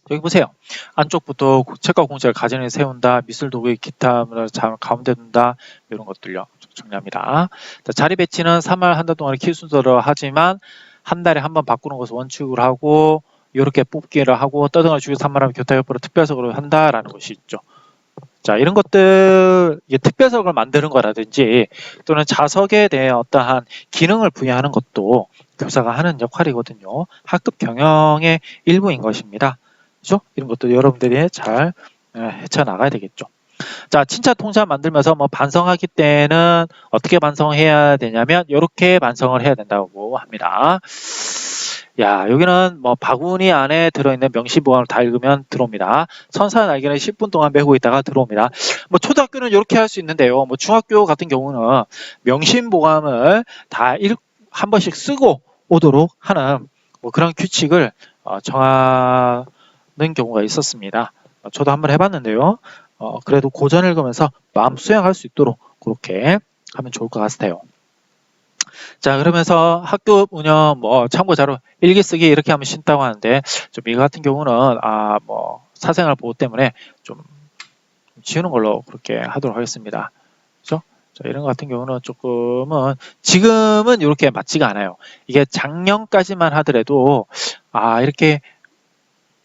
여기 보세요. 안쪽부터 책과 공책을 가정에 세운다, 미술 도구의 기타 가운데 둔다, 이런 것들요. 정리합니다. 자리 배치는 3월 한 달 동안 키 순서로 하지만 한 달에 한 번 바꾸는 것을 원칙으로 하고 이렇게 뽑기를 하고 떠등을 주기 3월하면 교탁협회로 특별석으로 한다라는 것이 있죠. 자, 이런 것들, 특별석을 만드는 거라든지 또는 자석에 대해 어떠한 기능을 부여하는 것도 교사가 하는 역할이거든요. 학급 경영의 일부인 것입니다. 그죠? 이런 것도 여러분들이 잘 헤쳐나가야 되겠죠. 자, 친차 통차 만들면서 뭐 반성하기 때는 어떻게 반성해야 되냐면 이렇게 반성을 해야 된다고 합니다. 야, 여기는 뭐 바구니 안에 들어있는 명시보감을 다 읽으면 들어옵니다. 천사 날개는 10분 동안 메고 있다가 들어옵니다. 뭐 초등학교는 이렇게 할 수 있는데요. 뭐 중학교 같은 경우는 명심보감을 다 한 번씩 쓰고 오도록 하는 뭐 그런 규칙을 정하는 경우가 있었습니다. 저도 한번 해봤는데요. 그래도 고전 읽으면서 마음 수양할 수 있도록 그렇게 하면 좋을 것 같아요. 자, 그러면서 학급 운영 뭐 참고 자료 일기 쓰기 이렇게 하면 쉽다고 하는데 좀 이거 같은 경우는 뭐 사생활 보호 때문에 좀 지우는 걸로 그렇게 하도록 하겠습니다. 그렇죠? 자, 이런 것 같은 경우는 조금은 지금은 이렇게 맞지가 않아요. 이게 작년까지만 하더라도 이렇게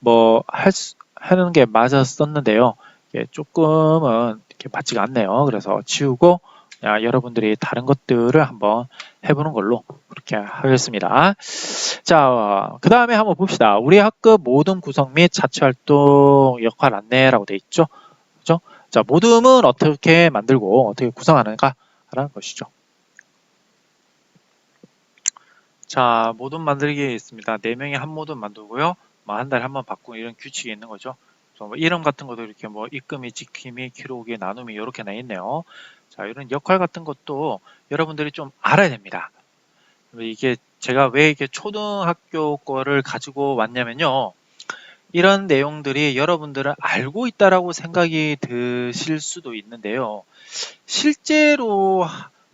뭐 하는 게 맞았었는데요. 이게 조금은 이렇게 맞지가 않네요. 그래서 지우고 여러분들이 다른 것들을 한번 해보는 걸로 그렇게 하겠습니다. 자, 그 다음에 한번 봅시다. 우리 학급 모둠 구성 및 자치활동 역할 안내라고 되어 있죠. 그죠? 자, 모둠은 어떻게 만들고 어떻게 구성하는가라는 것이죠. 자, 모둠 만들기 있습니다. 4명이 한 모둠 만들고요. 뭐 한 달에 한 번 바꾸는 이런 규칙이 있는 거죠. 뭐 이름 같은 것도 이렇게 뭐 입금이, 지킴이, 기록이, 나눔이 이렇게 나 있네요. 자, 이런 역할 같은 것도 여러분들이 좀 알아야 됩니다. 이게 제가 왜 이게 초등학교 거를 가지고 왔냐면요. 이런 내용들이 여러분들은 알고 있다라고 생각이 드실 수도 있는데요. 실제로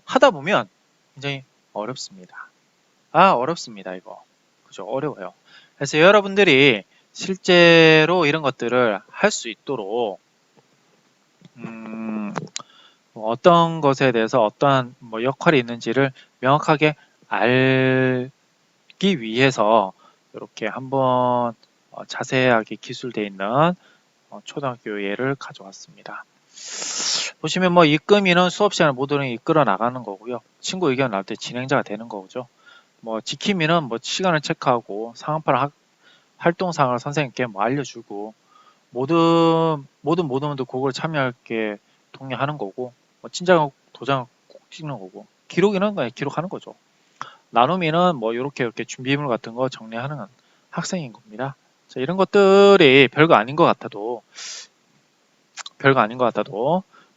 하다 보면 굉장히 어렵습니다. 어렵습니다, 이거. 그죠? 어려워요. 그래서 여러분들이 실제로 이런 것들을 할 수 있도록, 뭐 어떤 것에 대해서 어떠한 뭐 역할이 있는지를 명확하게 알기 위해서 이렇게 한번 자세하게 기술되어 있는 초등학교 예를 가져왔습니다. 보시면 뭐 입금인은 수업 시간에 모두를 이끌어 나가는 거고요. 친구 의견 나올 때 진행자가 되는 거죠. 뭐 지킴이는 뭐 시간을 체크하고 상황파랑 활동사항을 선생님께 뭐 알려주고 모든 모두도 그걸 참여할게 독려하는 거고 뭐 친장 도장 꼭 찍는 거고 기록인은 그냥 기록하는 거죠. 나눔이는 뭐 이렇게 준비물 같은 거 정리하는 학생인 겁니다. 자, 이런 것들이 별거 아닌 것 같아도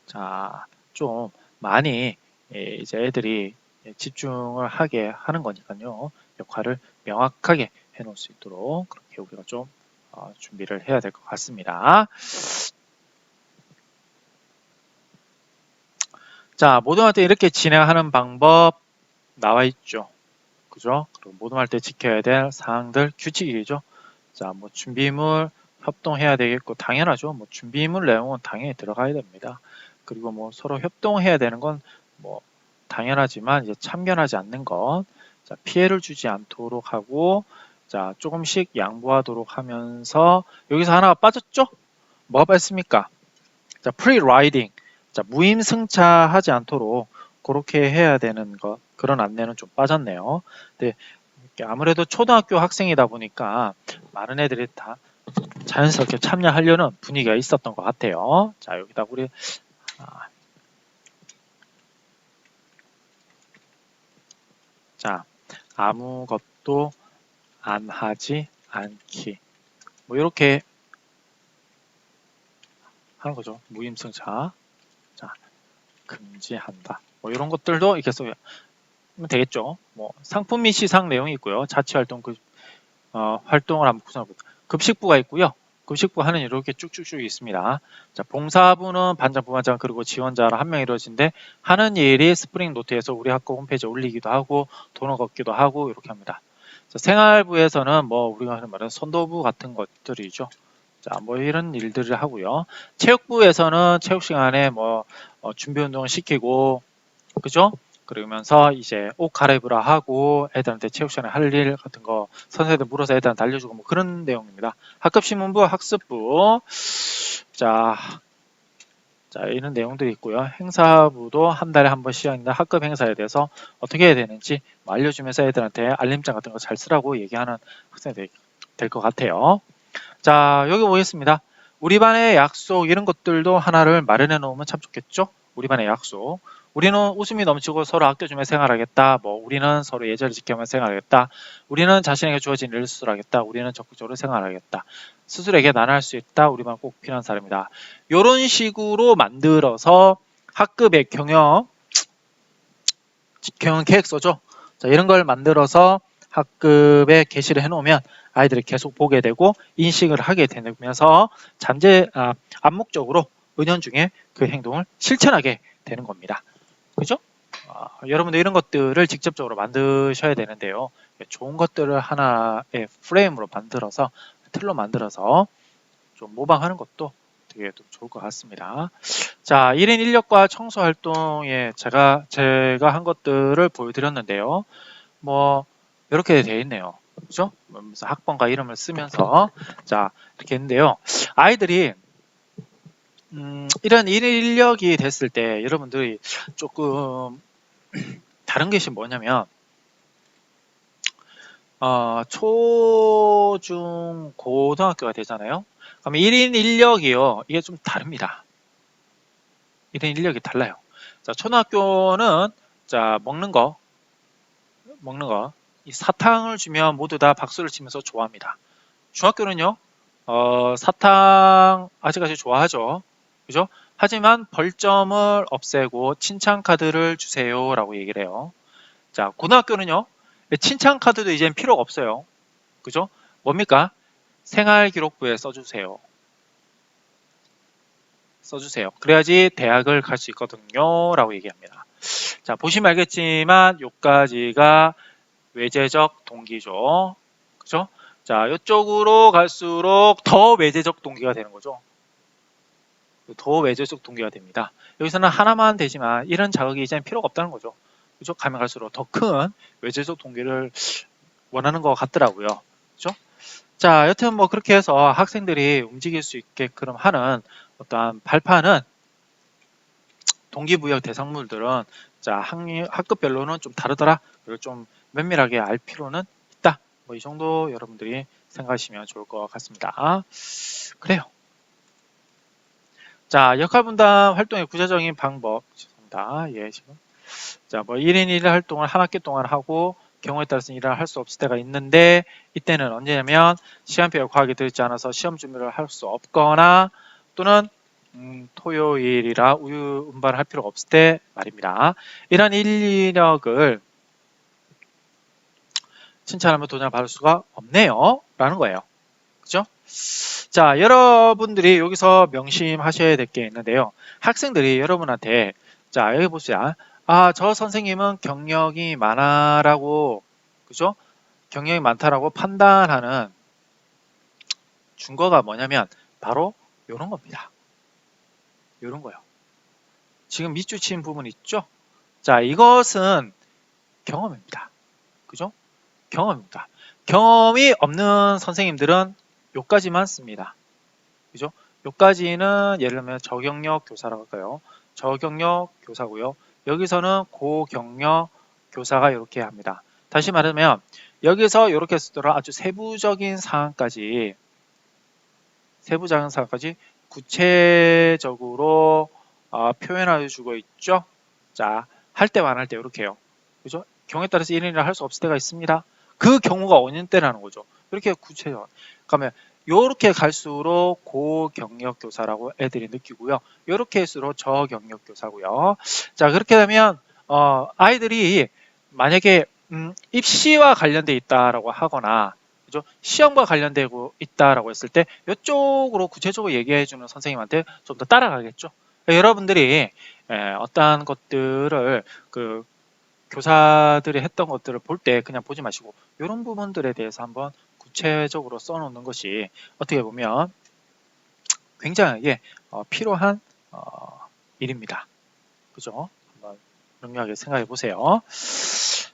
자, 좀 많이 이제 애들이 집중을 하게 하는 거니까요. 역할을 명확하게 해놓을 수 있도록 그렇게 우리가 좀 준비를 해야 될 것 같습니다. 자, 모둠할 때 이렇게 진행하는 방법 나와 있죠. 그죠? 그리고 모둠할 때 지켜야 될 사항들, 규칙이죠. 자, 뭐 준비물 협동해야 되겠고 당연하죠. 뭐 준비물 내용은 당연히 들어가야 됩니다. 그리고 뭐 서로 협동해야 되는 건 뭐 당연하지만 이제 참견하지 않는 것, 자, 피해를 주지 않도록 하고, 자, 조금씩 양보하도록 하면서 여기서 하나가 빠졌죠? 뭐가 빠졌습니까? 자, 프리-라이딩, 자, 무임승차하지 않도록 그렇게 해야 되는 것, 그런 안내는 좀 빠졌네요. 근데 아무래도 초등학교 학생이다 보니까 많은 애들이 다 자연스럽게 참여하려는 분위기가 있었던 것 같아요. 자, 여기다 우리 자, 아무것도 안 하지 않기. 뭐 이렇게 하는 거죠. 무임승차. 자, 금지한다. 뭐 이런 것들도 이렇게 쓰면 되겠죠. 뭐 상품 및 시상 내용이 있고요. 자치활동 활동을 한번 구성해보자. 급식부가 있고요. 급식부 하는 일 이렇게 쭉쭉쭉 있습니다. 자, 봉사부는 반장, 부반장 그리고 지원자라 한 명 이루어진데 하는 일이 스프링 노트에서 우리 학교 홈페이지에 올리기도 하고 도넛 걷기도 하고 이렇게 합니다. 자, 생활부에서는 뭐 우리가 하는 말은 선도부 같은 것들이죠. 자, 뭐 이런 일들을 하고요. 체육부에서는 체육 시간에 뭐 준비 운동을 시키고, 그죠? 그러면서 이제 옷 갈아입으라 하고 애들한테 체육 시간에 할 일 같은 거 선생님들 물어서 애들한테 알려주고 뭐 그런 내용입니다. 학급신문부, 학습부, 자, 이런 내용들이 있고요. 행사부도 한 달에 한 번 시작인데 학급 행사에 대해서 어떻게 해야 되는지 뭐 알려주면서 애들한테 알림장 같은 거 잘 쓰라고 얘기하는 학생이 될 것 같아요. 자, 여기 보겠습니다. 우리 반의 약속 이런 것들도 하나를 마련해 놓으면 참 좋겠죠? 우리 반의 약속. 우리는 웃음이 넘치고 서로 아껴주며 생활하겠다. 뭐 우리는 서로 예절을 지키며 생활하겠다. 우리는 자신에게 주어진 일을 수술하겠다. 우리는 적극적으로 생활하겠다. 스스로에게 나눠 할 수 있다. 우리만 꼭 필요한 사람이다. 이런 식으로 만들어서 학급의 경영 계획서죠. 자, 이런 걸 만들어서 학급에 게시를 해놓으면 아이들이 계속 보게 되고 인식을 하게 되면서 암묵적으로 은연중에 그 행동을 실천하게 되는 겁니다. 그죠? 여러분들 이런 것들을 직접적으로 만드셔야 되는데요. 좋은 것들을 하나의 프레임으로 만들어서 틀로 만들어서 좀 모방하는 것도 되게 좋을 것 같습니다. 자, 1인 인력과 청소 활동에 제가 한 것들을 보여드렸는데요. 뭐 이렇게 되어 있네요. 그죠? 학번과 이름을 쓰면서 자 이렇게 했는데요. 아이들이 이런 1인 인력이 됐을 때 여러분들이 조금 다른 것이 뭐냐면 초, 중, 고등학교가 되잖아요. 그럼 1인 인력이요. 이게 좀 다릅니다. 1인 인력이 달라요. 자, 초등학교는 자 먹는 거 이 사탕을 주면 모두 다 박수를 치면서 좋아합니다. 중학교는요, 사탕 아직까지 좋아하죠. 그죠? 하지만 벌점을 없애고 칭찬 카드를 주세요 라고 얘기를 해요. 자, 고등학교는요, 칭찬 카드도 이젠 필요가 없어요. 그죠? 뭡니까? 생활기록부에 써주세요. 그래야지 대학을 갈 수 있거든요 라고 얘기합니다. 자, 보시면 알겠지만 요까지가 외제적 동기죠. 그죠? 자, 이쪽으로 갈수록 더 외제적 동기가 되는 거죠. 더 외제적 동기가 됩니다. 여기서는 하나만 되지만 이런 자극이 이제 필요가 없다는 거죠. 그죠? 가면 갈수록 더 큰 외제적 동기를 원하는 것 같더라고요. 그죠? 자, 여튼 뭐 그렇게 해서 학생들이 움직일 수 있게끔 하는 어떠한 발판은 동기부여 대상물들은 자, 학급별로는 좀 다르더라. 그리고 좀 면밀하게 알 필요는 있다. 뭐 이 정도 여러분들이 생각하시면 좋을 것 같습니다. 그래요. 자, 역할분담 활동의 구체적인 방법. 죄송합니다. 예, 지금. 자, 뭐 1인 1 활동을 한 학기 동안 하고 경우에 따라서는 일을 할 수 없을 때가 있는데 이때는 언제냐면 시간표가 과하게 들지 않아서 시험 준비를 할 수 없거나 또는 토요일이라 우유 운반을 할 필요가 없을 때 말입니다. 이런 인력을 칭찬하면 돈을 받을 수가 없네요. 라는 거예요. 그죠? 자, 여러분들이 여기서 명심하셔야 될 게 있는데요. 학생들이 여러분한테, 자, 여기 봅시다. 아, 저 선생님은 경력이 많아라고, 그죠? 경력이 많다라고 판단하는 증거가 뭐냐면, 바로 요런 겁니다. 요런 거요. 지금 밑줄 친 부분 있죠? 자, 이것은 경험입니다. 그죠? 경험입니다. 경험이 없는 선생님들은 요까지만 씁니다. 그죠? 요까지는 예를 들면 저경력 교사라고 할까요? 저경력 교사고요. 여기서는 고경력 교사가 이렇게 합니다. 다시 말하면 여기서 이렇게 쓰더라도 아주 세부적인 사항까지 구체적으로 표현해 주고 있죠. 자, 할 때와 안 할 때 이렇게 해요. 그죠? 경우에 따라서 1인이라 할 수 없을 때가 있습니다. 그 경우가 어느 때라는 거죠. 이렇게 구체적. 그러면 요렇게 갈수록 고경력 교사라고 애들이 느끼고요. 요렇게 할수록 저경력 교사고요. 자, 그렇게 되면 아이들이 만약에 입시와 관련돼 있다라고 하거나 그죠? 시험과 관련되고 있다라고 했을 때 이쪽으로 구체적으로 얘기해 주는 선생님한테 좀 더 따라가겠죠. 여러분들이 어떠한 것들을 그 교사들이 했던 것들을 볼 때 그냥 보지 마시고 이런 부분들에 대해서 한번 구체적으로 써놓는 것이 어떻게 보면 굉장하게 필요한 일입니다. 그죠? 한번 명료하게 생각해 보세요.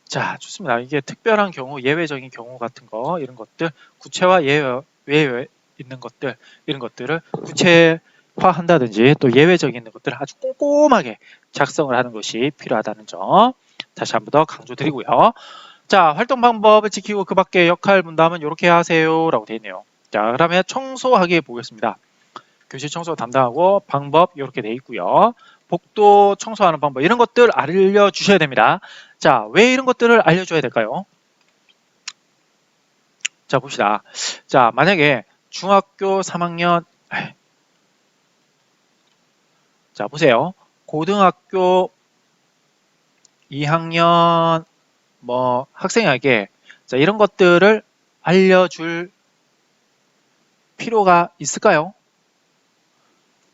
자, 좋습니다. 이게 특별한 경우, 예외적인 경우 같은 거, 이런 것들, 구체화 예외 있는 것들, 이런 것들을 구체화한다든지 또 예외적인 것들을 아주 꼼꼼하게 작성을 하는 것이 필요하다는 점 다시 한 번 더 강조드리고요. 자, 활동 방법을 지키고 그 밖에 역할 분담은 이렇게 하세요 라고 되어 있네요. 자, 그러면 청소하기 보겠습니다. 교실 청소 담당하고 방법 이렇게 되어 있고요. 복도 청소하는 방법 이런 것들 알려주셔야 됩니다. 자, 왜 이런 것들을 알려줘야 될까요? 자, 봅시다. 자, 만약에 중학교 3학년 자, 보세요. 고등학교 2학년 학생에게 자, 이런 것들을 알려줄 필요가 있을까요?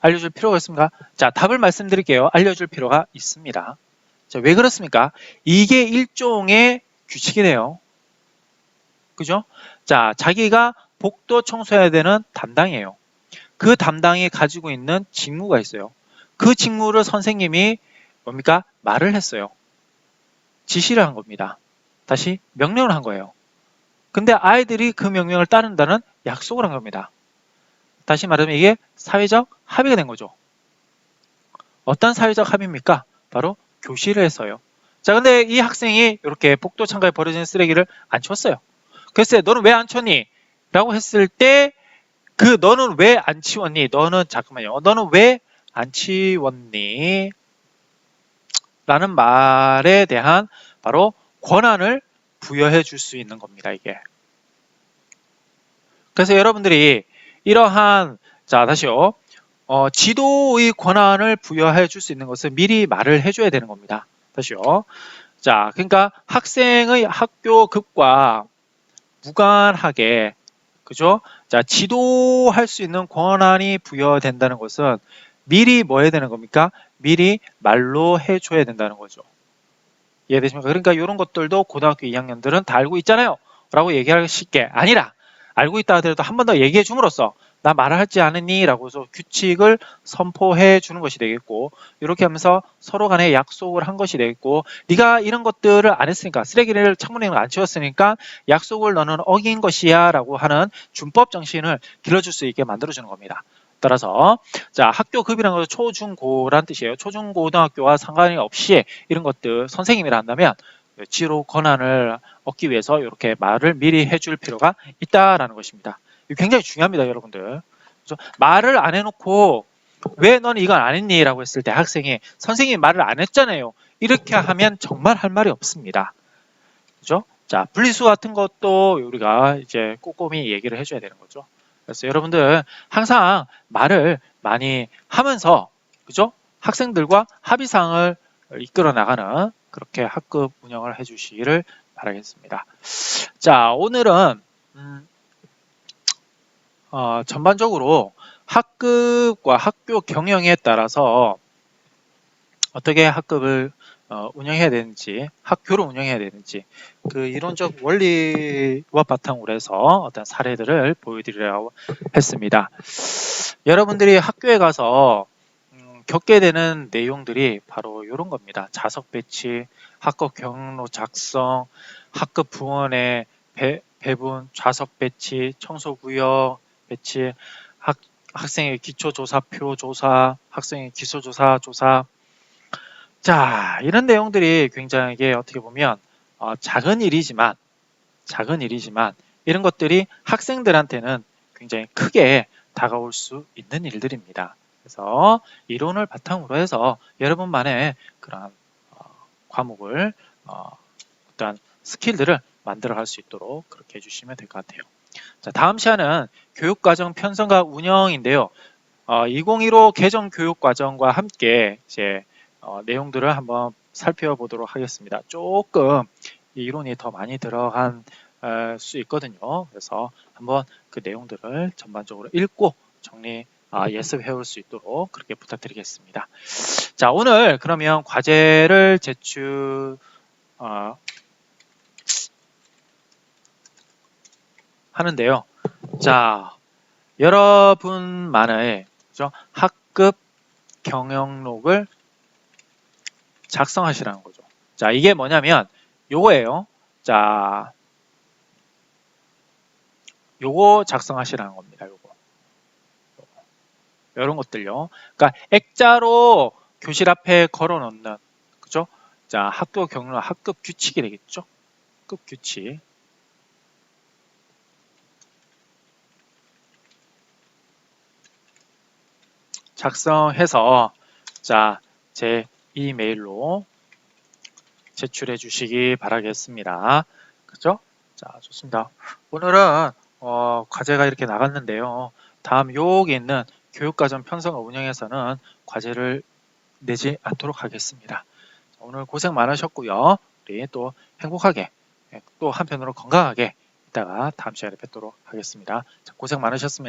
알려줄 필요가 있습니까? 자, 답을 말씀드릴게요. 알려줄 필요가 있습니다. 자, 왜 그렇습니까? 이게 일종의 규칙이네요. 그죠? 자, 자기가 복도 청소해야 되는 담당이에요. 그 담당이 가지고 있는 직무가 있어요. 그 직무를 선생님이 뭡니까? 말을 했어요. 지시를 한 겁니다. 다시 명령을 한 거예요. 근데 아이들이 그 명령을 따른다는 약속을 한 겁니다. 다시 말하면 이게 사회적 합의가 된 거죠. 어떤 사회적 합의입니까? 바로 교실에서요. 자, 근데 이 학생이 이렇게 복도 창가에 버려진 쓰레기를 안 치웠어요. 글쎄, 너는 왜 안 치웠니? 라고 했을 때, 너는 왜 안 치웠니? 잠깐만요. 너는 왜 안 치웠니? 라는 말에 대한 바로 권한을 부여해 줄 수 있는 겁니다, 이게. 그래서 여러분들이 이러한, 자, 다시요. 지도의 권한을 부여해 줄 수 있는 것을 미리 말을 해줘야 되는 겁니다. 다시요. 자, 그러니까 학생의 학교급과 무관하게, 그죠? 자, 지도할 수 있는 권한이 부여된다는 것은 미리 뭐 해야 되는 겁니까? 미리 말로 해줘야 된다는 거죠. 이해되십니까? 그러니까 이런 것들도 고등학교 2학년들은 다 알고 있잖아요. 라고 얘기할 게 아니라 알고 있다 하더라도 한 번 더 얘기해 줌으로써 나 말을 하지 않았니? 라고 해서 규칙을 선포해 주는 것이 되겠고 이렇게 하면서 서로 간에 약속을 한 것이 되겠고 네가 이런 것들을 안 했으니까 쓰레기를 창문에 안 치웠으니까 약속을 너는 어긴 것이야 라고 하는 준법 정신을 길러줄 수 있게 만들어주는 겁니다. 따라서 자, 학교급이라는 것은 초중고란 뜻이에요. 초중고등학교와 상관이 없이 이런 것들 선생님이라 한다면 지로 권한을 얻기 위해서 이렇게 말을 미리 해줄 필요가 있다라는 것입니다. 이거 굉장히 중요합니다, 여러분들. 그래서 말을 안 해놓고 왜 너는 이건 안 했니? 라고 했을 때 학생이 선생님이 말을 안 했잖아요. 이렇게 하면 정말 할 말이 없습니다. 그죠? 자, 분리수 같은 것도 우리가 이제 꼼꼼히 얘기를 해줘야 되는 거죠. 그래서 여러분들 항상 말을 많이 하면서 그죠? 학생들과 합의사항을 이끌어 나가는 그렇게 학급 운영을 해주시기를 바라겠습니다. 자, 오늘은 전반적으로 학급과 학교 경영에 따라서 어떻게 학급을 운영해야 되는지, 학교를 운영해야 되는지 그 이론적 원리와 바탕으로 해서 어떤 사례들을 보여드리려고 했습니다. 여러분들이 학교에 가서 겪게 되는 내용들이 바로 이런 겁니다. 자석 배치, 학급 경로 작성, 학급 부원의 배분, 좌석 배치, 청소 구역 배치, 학생의 기초조사표 조사, 학생의 기초조사 조사. 자, 이런 내용들이 굉장히 어떻게 보면 작은 일이지만 이런 것들이 학생들한테는 굉장히 크게 다가올 수 있는 일들입니다. 그래서 이론을 바탕으로 해서 여러분만의 그런 과목을 어떤 스킬들을 만들어갈 수 있도록 그렇게 해주시면 될 것 같아요. 자, 다음 시간은 교육과정 편성과 운영인데요. 2015 개정 교육과정과 함께 이제 내용들을 한번 살펴보도록 하겠습니다. 조금 이론이 더 많이 들어간 수 있거든요. 그래서 한번 그 내용들을 전반적으로 읽고 정리 예습해 올 수 있도록 그렇게 부탁드리겠습니다. 자, 오늘 그러면 과제를 하는데요. 자, 여러분만의 학급 경영록을 작성하시라는 거죠. 자, 이게 뭐냐면 요거예요. 자, 요거 작성하시라는 겁니다. 요거. 이런 것들요. 그러니까 액자로 교실 앞에 걸어 놓는 그죠? 자, 학교 경로 학급 규칙이 되겠죠? 학급 규칙. 작성해서 자, 제 이메일로 제출해 주시기 바라겠습니다. 그죠? 자, 좋습니다. 오늘은 과제가 이렇게 나갔는데요. 다음 요옥에 있는 교육과정 편성과 운영에서는 과제를 내지 않도록 하겠습니다. 오늘 고생 많으셨고요. 우리 또 행복하게 또 한편으로 건강하게 이따가 다음 시간에 뵙도록 하겠습니다. 고생 많으셨습니다.